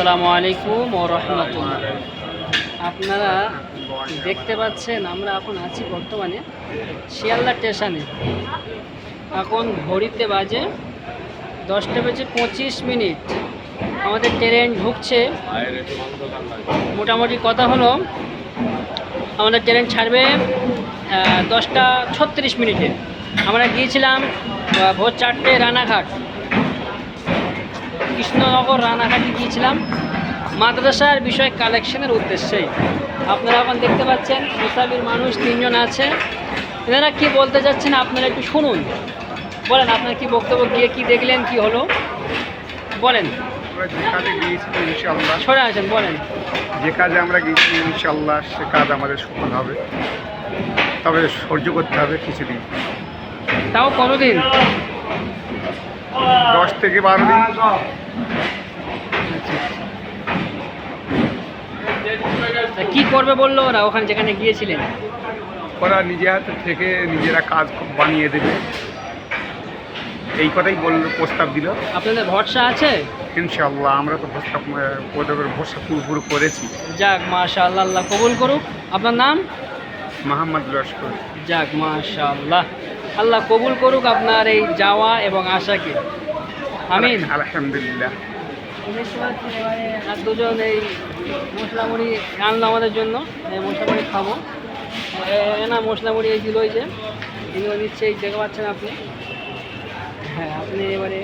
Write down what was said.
আসসালামু আলাইকুম ওয়া রাহমাতুল্লাহ। আপনারা দেখতে পাচ্ছেন আমরা এখন আছি বর্তমানে শিয়ালদা স্টেশনে। এখন ঘড়িতে বাজে 10:25। আমাদের ট্রেন ঢুকছে। মোটামুটি কথা হলো আমাদের ট্রেন ছাড়বে 10:36। আমরা গিয়েছিলাম ভোর 4টে রানাঘাট, কৃষ্ণনগর রানাঘাটে গিয়েছিলাম মাদ্রাসার বিষয় কালেকশনের উদ্দেশ্যেই। আপনারা এখন দেখতে পাচ্ছেন মুসাফির মানুষ 3জন আছে। এনারা কি বলতে যাচ্ছেন আপনারা একটু শুনুন। বলেন আপনার কি বক্তব্য, গিয়ে কি দেখলেন, কি হলো বলেন। যে কাজে গিয়েছিলাম ইনশাল্লাহ, সরে আছেন বলেন। যে কাজে আমরা গিয়েছি ইনশাল্লাহ সে কাজ আমাদের সফল হবে, তবে সহ্য করতে হবে কিছুদিন, তাও কোনোদিন 10 থেকে 12 দিন। তা কি করবে বললো ওরা ওখানে যেখানে গিয়েছিলেন? ওরা নিজে হাতে থেকে নিজেরা কাজ বানিয়ে দেবে, এই কথাই বলল, প্রস্তাব দিল। আপনাদের ভরসা আছে? ইনশাল্লাহ আমরা তো ওদের ভরসা পুরোপুরি করেছি। যাক মাশাআল্লাহ, আল্লাহ কবুল করুক। আপনার নাম? মোহাম্মদ লস্কর। যাক মাশাআল্লাহ, আল্লাহ কবুল করুক আপনার এই যাওয়া এবং আশাকে, আমিন। আলহামদুলিল্লাহ। আর দুজন এই মশলা মুড়ি আনলো আমাদের জন্য, এই মশলা মুড়ি খাবো। না মশলা মুড়ি এই দিল, ওই যে এগুলো নিচ্ছে, এই দেখতে পাচ্ছেন আপনি। হ্যাঁ আপনি এবারে